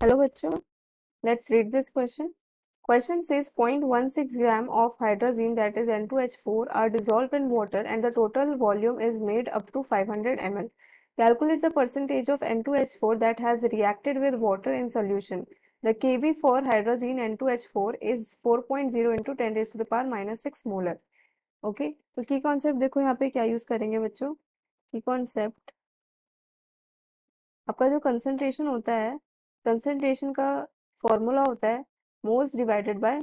Hello बच्चों, let's read this question. Question says 0.16 gram of hydrazine, that is N2H4, are dissolved in water and the total volume is made up to 500 ml. Calculate the percentage of N2H4 that has reacted with water in solution. The Kb for hydrazine N2H4 is 4.0 into 10 raised to the power minus 6 molar. Okay, तो की concept देखो यहाँ पे क्या use करेंगे बच्चों. की concept आपका जो कंसंट्रेशन होता है, कंसंट्रेशन का फॉर्मूला होता है मोल्स डिवाइडेड बाय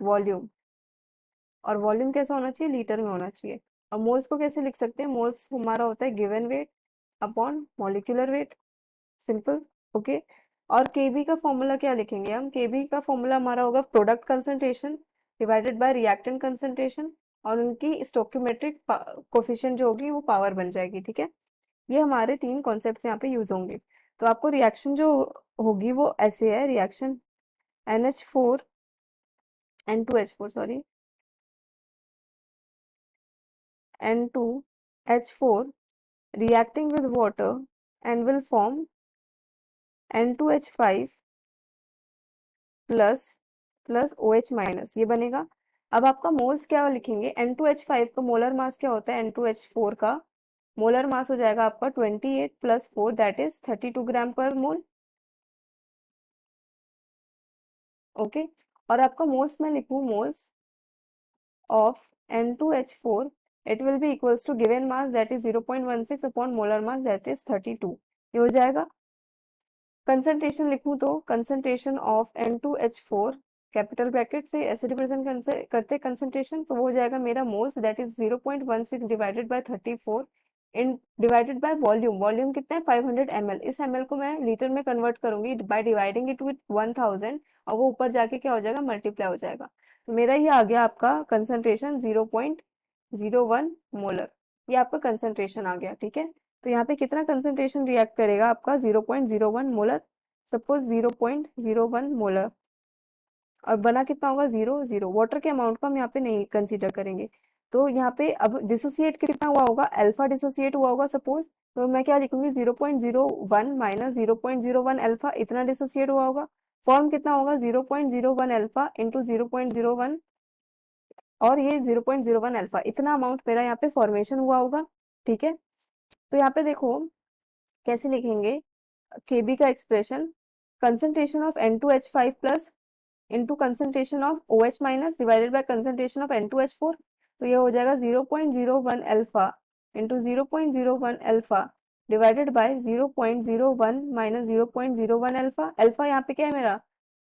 वॉल्यूम. और वॉल्यूम कैसा होना चाहिए, लीटर में होना चाहिए. और मोल्स को कैसे लिख सकते हैं, मोल्स हमारा होता है given weight upon molecular weight. Simple. Okay. और केबी का फॉर्मूला क्या लिखेंगे हम, केबी का फॉर्मूला हमारा होगा product concentration divided by reactant concentration, और उनकी स्टोकियोमेट्रिक कोफिशिएंट जो होगी वो पावर बन जाएगी. ठीक है, ये हमारे तीन कॉन्सेप्ट यहाँ पे यूज होंगे. तो आपको रिएक्शन जो होगी वो ऐसे है, reaction NH4 N2H4 sorry N2H4 reacting with water and will form N2H5 plus OH minus, ये बनेगा. अब आपका मोल्स क्या लिखेंगे, N2H5 का मोलर मास क्या होता है, N2H4 का मोलर मास हो जाएगा आपका 28 प्लस 4 दैट इज 32 ग्राम पर मोल. ओके. और आपका मोल्स में लिखूं, moles of N2H4, it will be equals to given mass that is 0.16 upon molar mass that is 32. ये हो जाएगा. कंसंट्रेशन लिखूं तो concentration of N2H4 capital bracket से ऐसे रिप्रेजेंट करते कंसंट्रेशन, तो वो हो जाएगा मेरा moles that is 0.16 divided by 34 in divided by volume. Volume कितना है, 500 ml. इस ml को मैं लीटर में कन्वर्ट करूंगी बाय डिवाइडिंग इट विथ 1000, और वो ऊपर जाके क्या हो जाएगा, मल्टीप्लाई हो जाएगा. तो मेरा ये आ गया आपका कंसंट्रेशन 0.01 मोलर. ये आपका कंसंट्रेशन आ गया. ठीक है, तो यहाँ पे कितना कंसंट्रेशन रिएक्ट करेगा आपका 0.01 मोलर. सपोज 0.01 मोलर, और बना कितना होगा, 0 वाटर के अमाउंट को हम यहाँ पे नहीं कंसीडर करेंगे. तो यहाँ पे अब डिसोसिएट कितना हुआ होगा, अल्फा डिसोसिएट हुआ होगा सपोज. तो मैं क्या लिखूंगी, 0.01 माइनस 0.01 अल्फा, इतना डिसोसिएट हुआ होगा. फॉर्म कितना होगा, 0.01 अल्फा इंटू 0.01, और ये 0.01 अल्फा, इतना अमाउंट मेरा यहाँ पे फॉर्मेशन हुआ होगा. ठीक है, तो यहाँ पे देखो कैसे लिखेंगे केबी का expression, concentration of N2H5 plus into concentration of OH minus divided by concentration of N2H4. तो ये हो जाएगा 0.01 alpha into 0.01 alpha divided by 0.01 minus 0.01 alpha. Alpha यहाँ पे क्या है मेरा,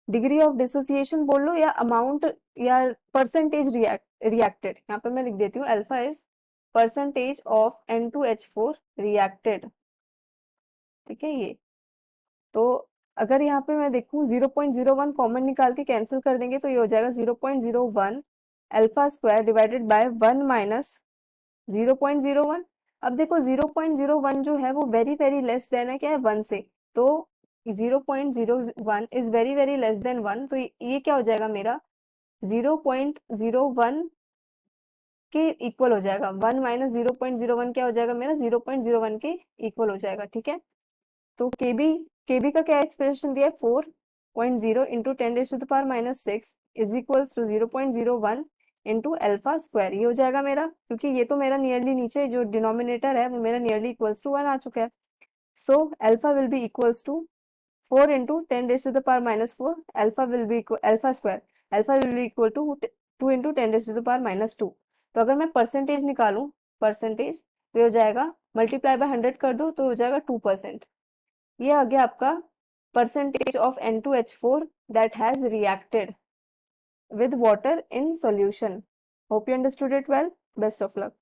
डिग्री ऑफ डिसोसिएशन बोल लो या अमाउंट या परसेंटेज रिएक्टेड. यहाँ पे मैं लिख देती हूँ, alpha is percentage of N2H4 reacted. ठीक है, ये तो अगर यहाँ पे मैं देखूं 0.01 कॉमन निकाल के कैंसिल कर देंगे तो ये हो जाएगा 0.01 alpha square divided by 1 minus 0.01. अब देखो 0.01 जो है वो वेरी वेरी लेस देन है, क्या है, 1 से. तो 0.01 is very very less than 1, तो ये क्या हो जाएगा मेरा 0.01 के इक्वल हो जाएगा. 1 माइनस 0.01 क्या हो जाएगा मेरा, 0.01 के इक्वल हो जाएगा. ठीक है, तो केबी का क्या एक्सप्रेशन दिया है, 4.0 into 10 raise to the power minus 6 is equals to 0.01 into alpha square. ये हो जाएगा मेरा, क्योंकि ये तो मेरा नियरली नीचे जो डिनोमिनेटर है वो मेरा नियरली इक्वल्स टू 1 आ चुका है. So alpha will be equals to 4 into 10 raise to the power minus 4, alpha will be alpha square, alpha will be equal to 2 into 10 raise to the power minus 2. तो अगर मैं percentage निकालूं, percentage तो हो जाएगा मल्टीप्लाई बाय 100 कर दो तो हो जाएगा 2%. ये आ गया आपका percentage of N2H4 that has reacted with water in solution. Hope you understood it well. Best of luck.